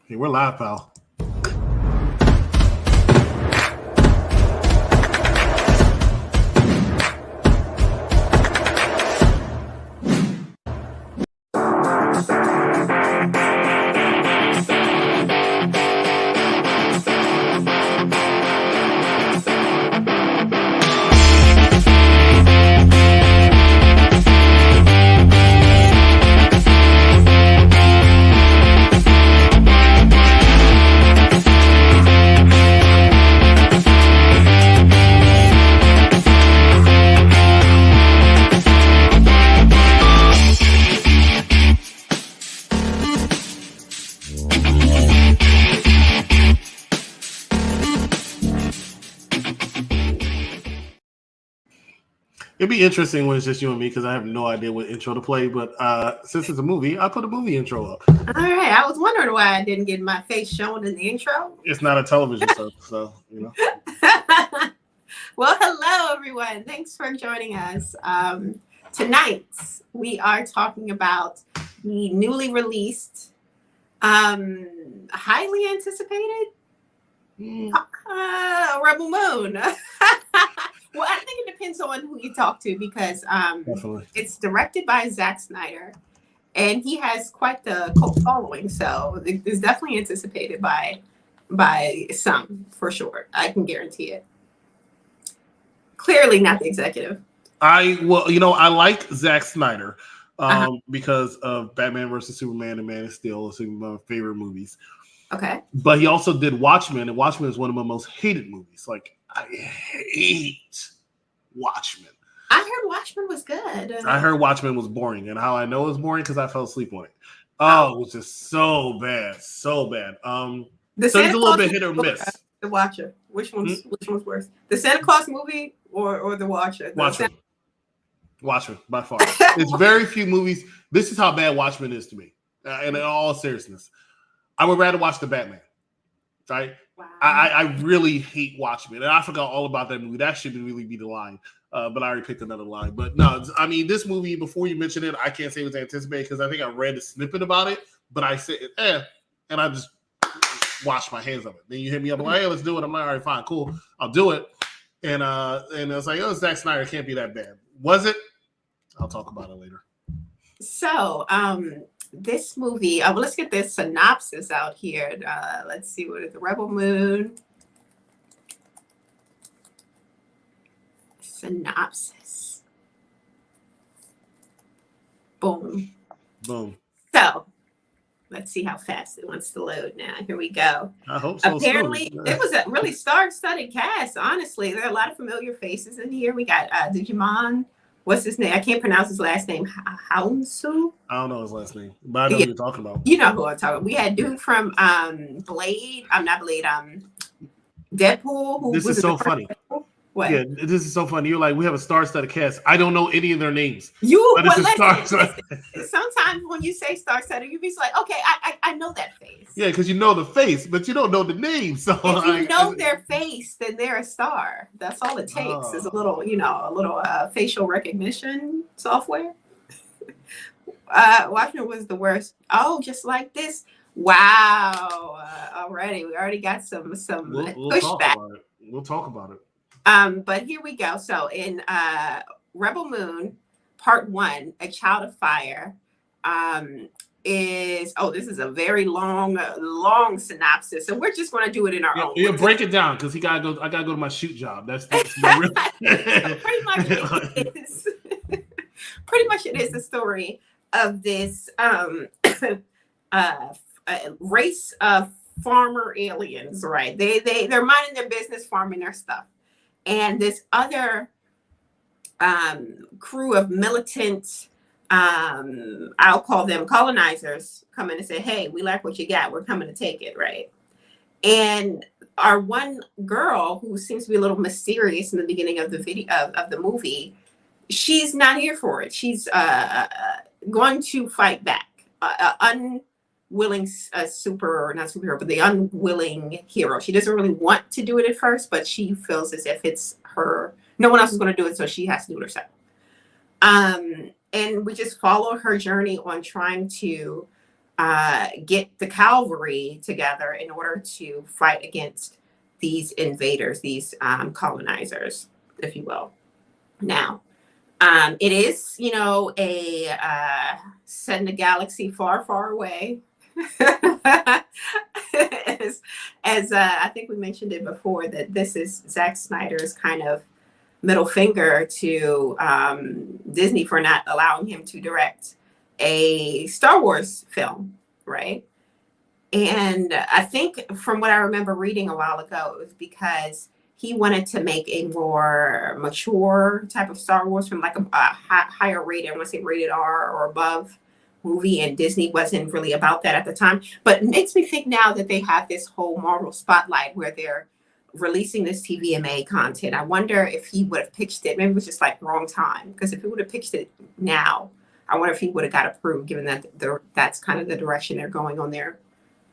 Hey, we're live, pal. It'd be interesting when it's just you and me because I have no idea what intro to play. But since it's a movie, I put a movie intro up. All right. I was wondering why I didn't get my face shown in the intro. It's not a television show, so you know. Well, hello everyone. Thanks for joining us. Tonight we are talking about the newly released, highly anticipated Rebel Moon. Well, I think it depends on who you talk to because it's directed by Zack Snyder, and he has quite the cult following. So it's definitely anticipated by some, for sure. I can guarantee it. Clearly not the executive. I like Zack Snyder because of Batman versus Superman and Man of Steel, some of my favorite movies. Okay. But he also did Watchmen, and Watchmen is one of my most hated movies. Like, I hate Watchmen. I heard Watchmen was good. I heard Watchmen was boring, and how I know it was boring because I fell asleep on it. Oh, it was just so bad, so bad. So it's a little bit hit or miss. The Watcher. Which one's worse? The Santa Claus movie or the Watcher? Watchmen by far. It's very few movies. This is how bad Watchmen is to me. And in all seriousness, I would rather watch the Batman. Right? Wow. I really hate Watchmen, and I forgot all about that movie. That shouldn't really be the line, but I already picked another line. But no, I mean, this movie, before you mentioned it, I can't say it was anticipated because I think I read a snippet about it, but I said, and I just washed my hands of it. Then you hit me up like, hey, let's do it. I'm like, all right, fine, cool, I'll do it. And I was like, oh, Zack Snyder can't be that bad. Was it? I'll talk about it later. So, this movie, well, let's get this synopsis out here. Let's see, what is the Rebel Moon? Synopsis. Boom. Boom. So, let's see how fast it wants to load now. Here we go. I hope so. Apparently, it was a really star-studded cast, honestly. There are a lot of familiar faces in here. We got Digimon. What's his name? I can't pronounce his last name. Haunsu? I don't know his last name, but I know who you're talking about. You know who I'm talking about. We had dude from Blade. I'm not Blade. Deadpool. This is so funny. What? Yeah, this is so funny. You're like, we have a star-studded cast. I don't know any of their names. Listen, sometimes when you say star-studded, you be like, okay, I know that face. Yeah, because you know the face, but you don't know the name. So if you know their face, then they're a star. That's all it takes is a little facial recognition software. Watchmen was the worst. Oh, just like this. Wow. We already got some pushback. We'll talk about it. But here we go. So in Rebel Moon, Part 1, A Child of Fire, this is a very long synopsis. So we're just going to do it in our own. Yeah, break it down because I gotta go to my shoot job. That's real. Pretty much it is. Pretty much it is the story of this race of farmer aliens, right? They're minding their business, farming their stuff. And this other crew of militant, I'll call them colonizers, come in and say, hey, we like what you got. We're coming to take it, right? And our one girl, who seems to be a little mysterious in the beginning of the video of the movie, she's not here for it. She's going to fight back. Unwilling not superhero, but the unwilling hero. She doesn't really want to do it at first, but she feels as if it's her. No one else is going to do it, so she has to do it herself. And we just follow her journey on trying to get the cavalry together in order to fight against these invaders, these colonizers, if you will. Now, it is, a set in a galaxy far, far away. as I think we mentioned it before, that this is Zack Snyder's kind of middle finger to Disney for not allowing him to direct a Star Wars film, right? And I think from what I remember reading a while ago, it was because he wanted to make a more mature type of Star Wars film, like a higher rated, I want to say rated R or above movie, and Disney wasn't really about that at the time. But it makes me think now that they have this whole Marvel spotlight where they're releasing this TVMA content. I wonder if he would have pitched it. Maybe it was just like wrong time, because if he would have pitched it now, I wonder if he would have got approved, given that that's kind of the direction they're going on there.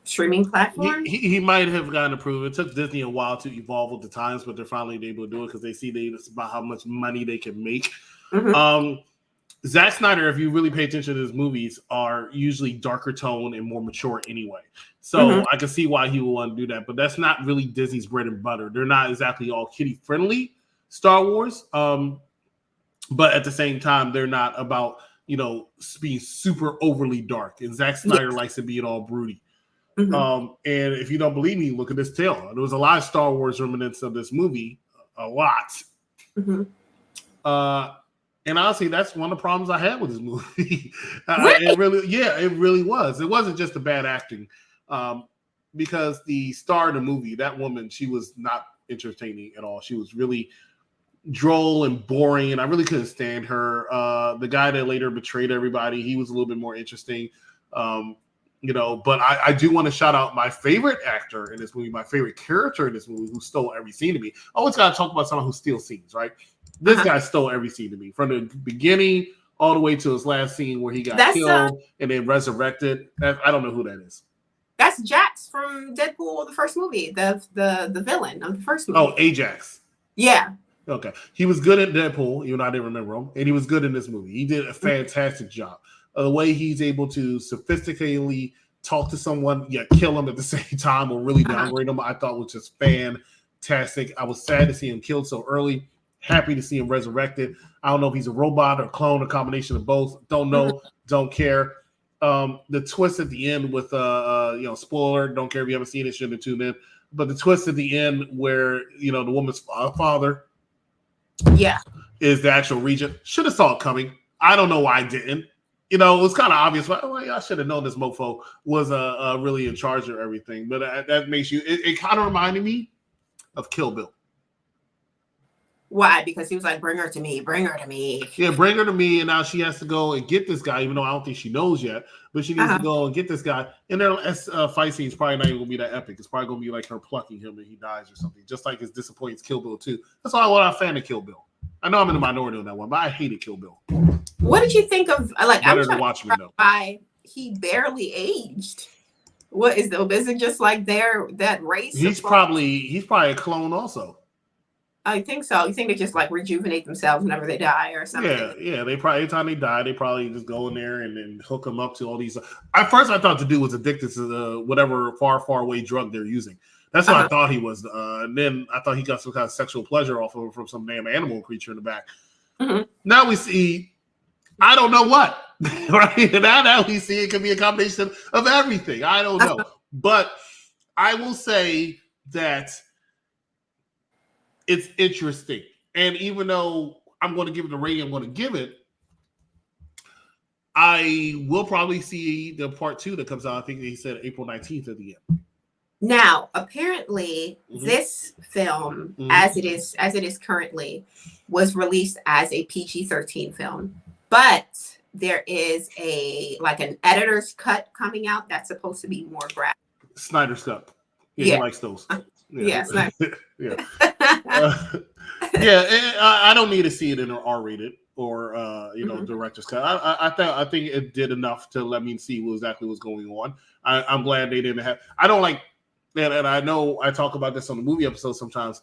Streaming platform. He might have gotten approved. It took Disney a while to evolve with the times, but they're finally able to do it because they see it's about how much money they can make. Mm-hmm. Zack Snyder, if you really pay attention to his movies, are usually darker tone and more mature anyway. So I can see why he would want to do that, but that's not really Disney's bread and butter. They're not exactly all kiddie friendly Star Wars, but at the same time, they're not about being super overly dark. And Zack Snyder likes to be it all broody. And if you don't believe me, look at this trailer. There was a lot of Star Wars remnants of this movie, a lot. And honestly, that's one of the problems I had with this movie. Really? It really was. It wasn't just the bad acting, because the star of the movie, that woman, she was not entertaining at all. She was really droll and boring, and I really couldn't stand her. The guy that later betrayed everybody, he was a little bit more interesting. But I do want to shout out my favorite actor in this movie, my favorite character in this movie, who stole every scene to me. I always got to talk about someone who steals scenes, right? This guy stole every scene to me, from the beginning all the way to his last scene where he got killed and then resurrected. I don't know who that is. That's Jax from Deadpool, the first movie, the villain of the first movie. Oh, Ajax. Yeah. Okay. He was good at Deadpool, even though I didn't remember him, and he was good in this movie. He did a fantastic job. The way he's able to sophisticatedly talk to someone, yet kill him at the same time, or really downgrade him, I thought was just fantastic. I was sad to see him killed so early. Happy to see him resurrected. I don't know if he's a robot or a clone, a combination of both. Don't know. Don't care. The twist at the end with spoiler. Don't care if you haven't seen it. Shouldn't have tuned in. But the twist at the end where the woman's father, is the actual regent. Should have saw it coming. I don't know why I didn't. It was kind of obvious. I should have known this mofo was really in charge of everything. But that makes you. It kind of reminded me of Kill Bill. Why? Because he was like, bring her to me. Bring her to me. Yeah, bring her to me. And now she has to go and get this guy, even though I don't think she knows yet. But she needs to go and get this guy. And their fight scene is probably not even going to be that epic. It's probably going to be like her plucking him and he dies or something. Just like his disappoints Kill Bill 2. That's why I'm not a fan of Kill Bill. I know I'm in the minority on that one, but I hated Kill Bill. What did you think of, like, better to watch me though? He barely aged. What is it just like that race? He's probably a clone also. I think so. You think they just like rejuvenate themselves whenever they die or something? Yeah. They probably, every time they die, they probably just go in there and then hook them up to all these. At first, I thought the dude was addicted to whatever far, far away drug they're using. That's what I thought he was. And then I thought he got some kind of sexual pleasure off of him from some damn animal creature in the back. Now we see, I don't know what. Right? Now we see it could be a combination of everything. I don't know. But I will say that it's interesting. And even though I'm going to give it the rating I'm going to give it, I will probably see the part 2 that comes out. I think he said April 19th at the end. Now, apparently, this film, as it is currently, was released as a PG-13 film, but there is an editor's cut coming out that's supposed to be more graphic. Snyder's cut. He likes those. Snyder. I don't need to see it in an R-rated or director's cut. I think it did enough to let me see exactly what's going on. I'm glad they didn't have. I don't like. And I know I talk about this on the movie episode sometimes.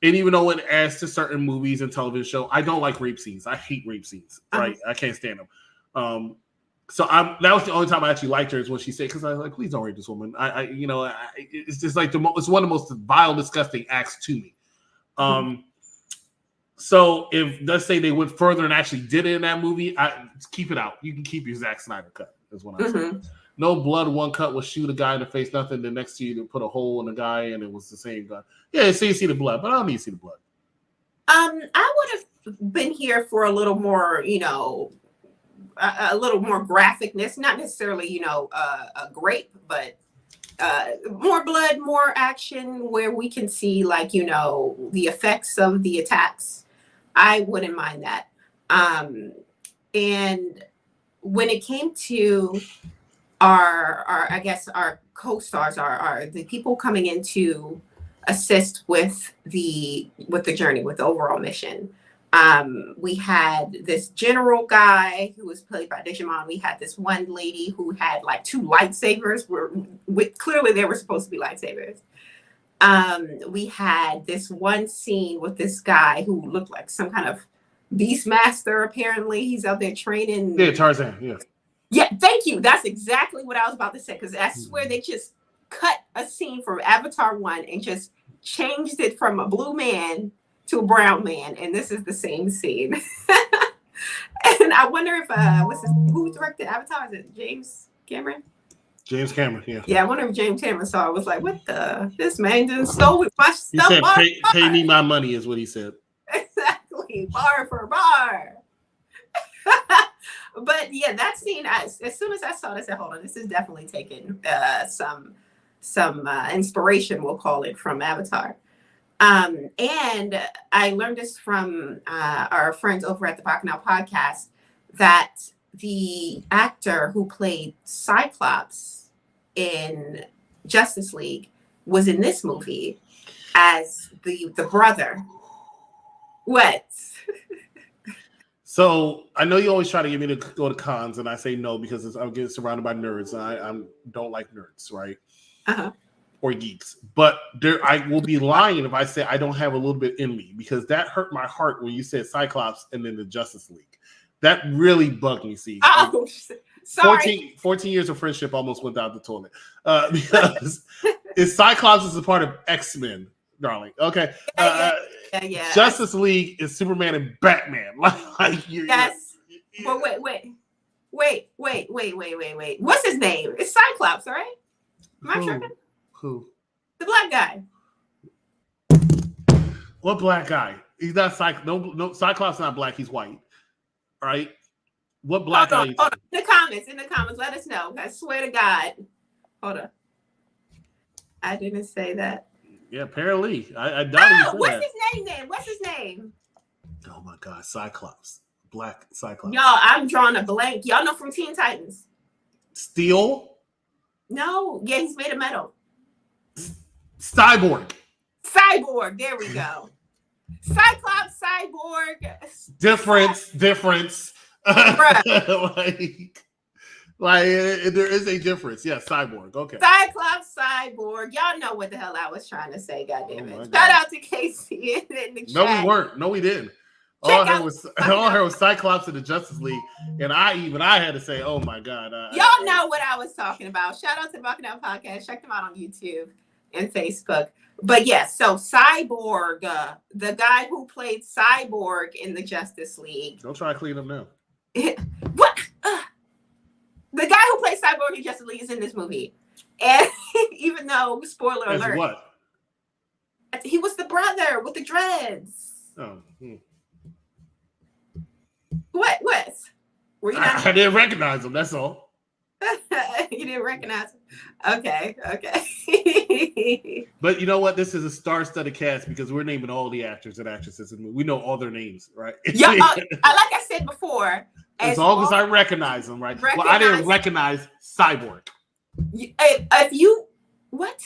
And even though it adds to certain movies and television shows, I don't like rape scenes. I hate rape scenes, right? I can't stand them. So that was the only time I actually liked her is when she said, because I was like, please don't rape this woman. It's just like it's one of the most vile, disgusting acts to me. So if let's say they went further and actually did it in that movie, keep it out. You can keep your Zack Snyder cut. Is what I'm saying. No blood. One cut will shoot a guy in the face. Nothing. The next to you to put a hole in the guy, and it was the same guy. Yeah, so you see the blood, but I don't need to see the blood. I would have been here for a little more, a little more graphicness, not necessarily, a grape, but more blood, more action, where we can see like, the effects of the attacks. I wouldn't mind that. And when it came to our I guess our co-stars, are the people coming in to assist with the journey, with the overall mission. We had this general guy who was played by Digimon. We had this one lady who had like 2 lightsabers. Clearly they were supposed to be lightsabers. We had this one scene with this guy who looked like some kind of Beastmaster. Apparently, he's out there training. Yeah, Tarzan. Yeah. Yeah, thank you. That's exactly what I was about to say. Because I swear they just cut a scene from Avatar 1 and just changed it from a blue man to a brown man, and this is the same scene. And I wonder if who directed Avatar? Is it James Cameron? James Cameron, yeah. Yeah, I wonder if James Cameron saw it, was like, what this man done stole my stuff. He said, pay me my money is what he said. Exactly. Bar for bar. But yeah, that scene, as soon as I saw this, I said, hold on, this is definitely taking some inspiration, we'll call it, from Avatar. And I learned this from our friends over at the Bacchanal podcast, that the actor who played Cyclops in Justice League was in this movie as the brother. What? So I know you always try to get me to go to cons, and I say no because I'm getting surrounded by nerds, and I don't like nerds, right? Or geeks. But I will be lying if I say I don't have a little bit in me, because that hurt my heart when you said Cyclops and then the Justice League. That really bugged me. See, oh, sorry. 14 years of friendship almost went down the toilet because Cyclops is a part of X-Men, darling. Okay. Yeah. Justice League is Superman and Batman. Yes. But wait. What's his name? It's Cyclops, all right? Am I tripping? Who? The black guy. What black guy? He's not Cyclops. No, Cyclops is not black. He's white. All right. What black guy? Hold on. In the comments, let us know. I swear to God. Hold on. I didn't say that. Yeah, apparently. I doubt you said what's that. his name then? What's his name? Oh my God, Cyclops. Black Cyclops. Y'all, I'm drawing a blank. Y'all know from Teen Titans. Steel? No. Yeah, he's made of metal. Cyborg. There we go. Cyclops, Cyborg. Difference. like there is a difference. Yeah, Cyborg. Okay. Cyclops, Cyborg. Y'all know what the hell I was trying to say. Goddamn it! Shout out to Casey in the chat. No, we weren't. No, we didn't. All I heard was Cyclops in the Justice League, and I had to say, "Oh my God!" Y'all know what I was talking about. Shout out to the Bacchanal podcast. Check them out on YouTube and Facebook. But yes, so Cyborg, the guy who played Cyborg in the Justice League. Don't try to clean up now. What? The guy who plays Cyborg in Justice League is in this movie, and even though spoiler alert, what? He was the brother with the dreads. Oh. What? Were you not? I didn't recognize him. That's all. You didn't recognize him? Okay. But you know what? This is a star-studded cast because we're naming all the actors and actresses in the movie. We know all their names, right? Yeah, like I said before. As long as I recognize them, right? Well, I didn't recognize Cyborg. If you what?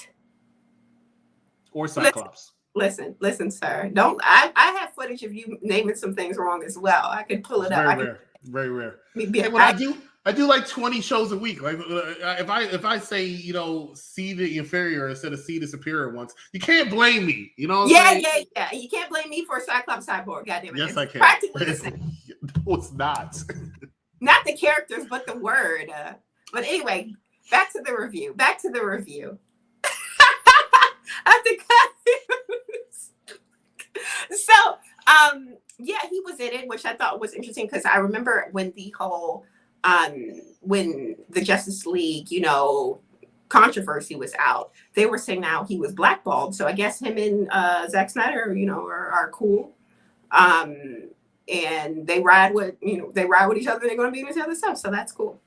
Or Cyclops. Listen, sir. Don't. I have footage of you naming some things wrong as well. I could pull it up. Very rare. I do like 20 shows a week. Like if I say, see the inferior instead of see the superior ones, you can't blame me. You know what I'm saying? Yeah. You can't blame me for Cyclops Cyborg. Goddamn it. Yes, I can. Practically the same. No, it's not. Not the characters, but the word. But anyway, back to the review. I think so. Yeah, he was in it, which I thought was interesting because I remember when the whole when the Justice League, controversy was out, they were saying now he was blackballed. So I guess him and Zack Snyder, are cool. And they ride with each other. They're going to be with each other stuff. So that's cool.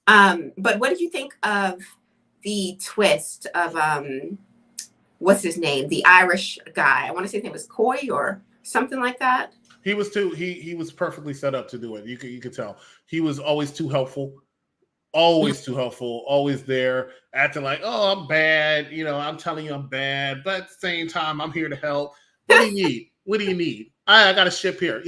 But what did you think of the twist of what's his name? The Irish guy. I want to say his name was Coy or something like that. He was he was perfectly set up to do it. You could tell. He was always too helpful. Always too helpful, always there, acting like, oh, I'm bad. I'm telling you I'm bad, but at the same time, I'm here to help. What do you need? What do you need? I got a ship here.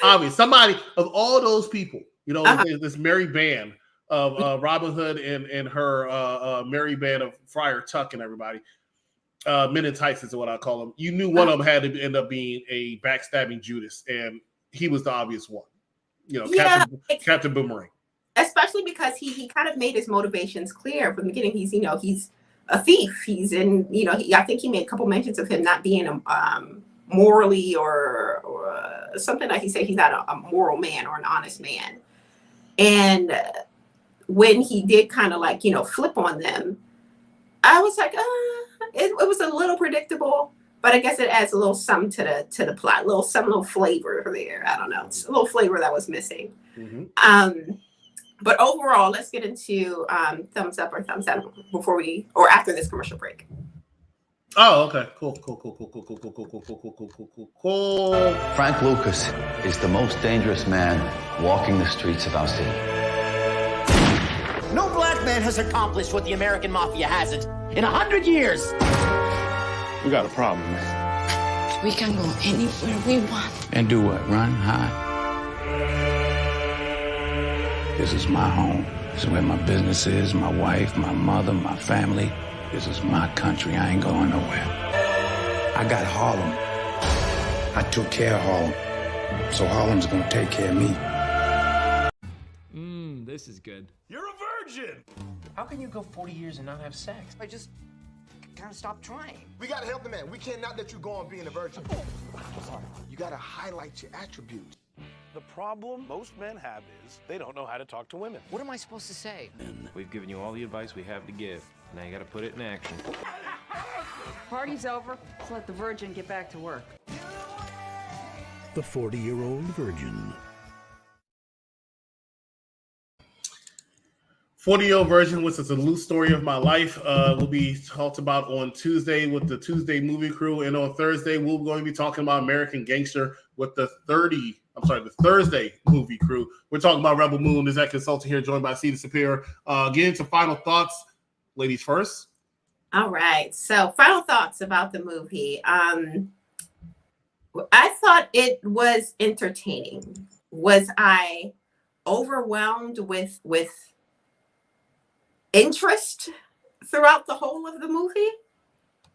Obvious. Somebody of all those people, this merry band of Robin Hood and her merry band of Friar Tuck and everybody, Men in Tights is what I call them. You knew one of them had to end up being a backstabbing Judas, and he was the obvious one. Captain Boomerang. Especially because he kind of made his motivations clear from the beginning. He's a thief. He's in I think he made a couple mentions of him not being morally or something like he said he's not a moral man or an honest man. And when he did kind of flip on them, I was like, it was a little predictable, but I guess it adds a little something to the plot, a little flavor there. I don't know, it's a little flavor that was missing. Mm-hmm. But overall, let's get into thumbs up or thumbs down after this commercial break. Oh, okay. Cool. Frank Lucas is the most dangerous man walking the streets of our city. No black man has accomplished what the American mafia hasn't in 100 years. We got a problem, man. We can go anywhere we want. And do what? Run, hide? This is my home. This is where my business is, my wife, my mother, my family. This is my country. I ain't going nowhere. I got Harlem. I took care of Harlem. So Harlem's gonna take care of me. This is good. You're a virgin! How can you go 40 years and not have sex? I just kind of stopped trying. We gotta help the man. We cannot let you go on being a virgin. Sorry. You gotta highlight your attributes. The problem most men have is they don't know how to talk to women. What am I supposed to say? We've given you all the advice we have to give. Now you gotta put it in action. Party's over. Let's let the virgin get back to work. The 40-year-old virgin. 40-year-old virgin, which is a loose story of my life, will be talked about on Tuesday with the Tuesday movie crew. And on Thursday, we're going to be talking about American Gangster with the Thursday movie crew. We're talking about Rebel Moon. Is that consultant here, joined by Cedar Sapir. Get into final thoughts. Ladies first. All right. So final thoughts about the movie. I thought it was entertaining. Was I overwhelmed with interest throughout the whole of the movie?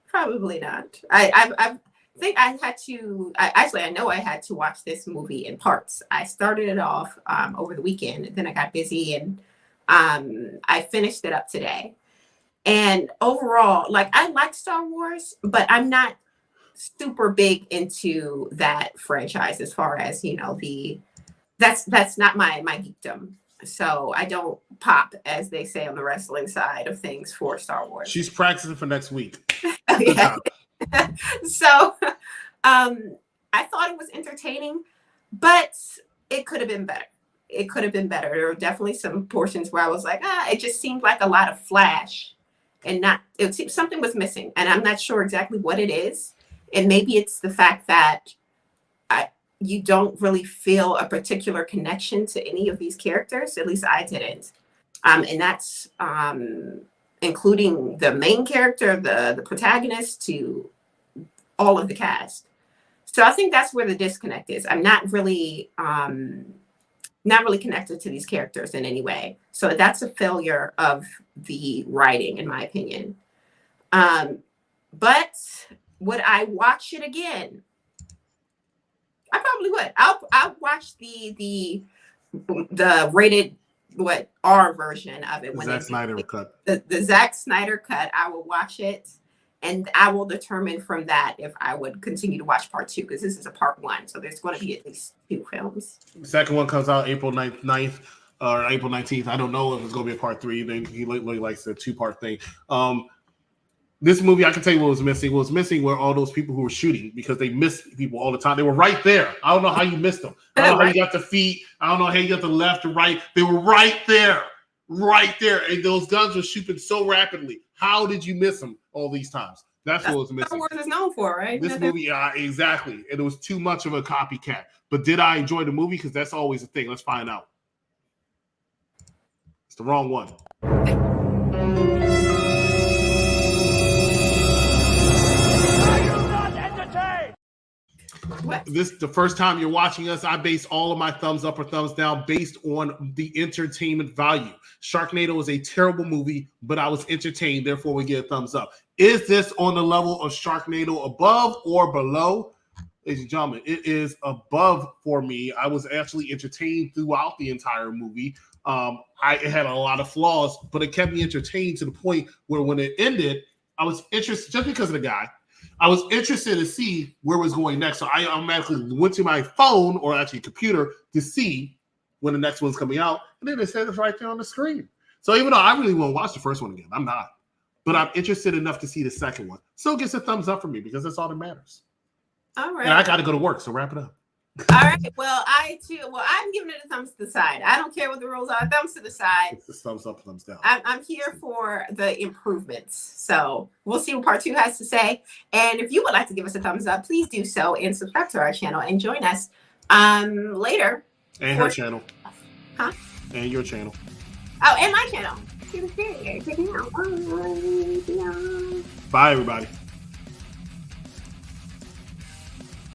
Probably not. I think I had to. I know I had to watch this movie in parts. I started it off over the weekend, and then I got busy, and I finished it up today. And overall, I like Star Wars, but I'm not super big into that franchise as far as that's not my geekdom. So I don't pop, as they say on the wrestling side of things, for Star Wars. She's practicing for next week. So I thought it was entertaining, but it could have been better. It could have been better. There were definitely some portions where I was like, it just seemed like a lot of flash and something was missing. And I'm not sure exactly what it is. And maybe it's the fact that you don't really feel a particular connection to any of these characters. At least I didn't. And that's including the main character, the protagonist, to all of the cast. So I think that's where the disconnect is. I'm not really connected to these characters in any way. So that's a failure of the writing, in my opinion. But would I watch it again? I probably would. I'll watch the the rated R version of it. The Zack Snyder cut. The Zack Snyder cut, I will watch it, and I will determine from that if I would continue to watch part 2, because this is a part 1, so there's going to be at least 2 films. The second one comes out April 9th or April 19th. I don't know if it's going to be a part 3. Then he really likes the 2-part thing. This movie, I can tell you what was missing. What was missing were all those people who were shooting, because they missed people all the time. They were right there. I don't know how you missed them. I don't know how you got the feet. I don't know how you got the left or right. They were right there. Right there. And those guns were shooting so rapidly. How did you miss them all these times? That's what was missing. Star Wars is known for, right? This movie, exactly. And it was too much of a copycat. But did I enjoy the movie? Because that's always a thing. Let's find out. It's the wrong one. What? This the first time you're watching us. I base all of my thumbs up or thumbs down based on the entertainment value. Sharknado is a terrible movie, but I was entertained, therefore we get a thumbs up. Is this on the level of Sharknado, above or below? Ladies and gentlemen, it is above for me. I was actually entertained throughout the entire movie. It had a lot of flaws, but it kept me entertained to the point where when it ended, I was interested, just because of the guy, I was interested to see where it was going next. So I automatically went to my phone, or actually computer, to see when the next one's coming out. And then it said it's right there on the screen. So even though I really want to watch the first one again, I'm not. But I'm interested enough to see the second one. So it gets a thumbs up for me, because that's all that matters. All right. And I got to go to work, so wrap it up. All right. Well, I'm giving it a thumbs to the side. I don't care what the rules are. Thumbs to the side. It's thumbs up, thumbs down. I'm here for the improvements. So we'll see what part 2 has to say. And if you would like to give us a thumbs up, please do so and subscribe to our channel and join us later. And her channel. Huh? And your channel. Oh, and my channel. Bye, everybody.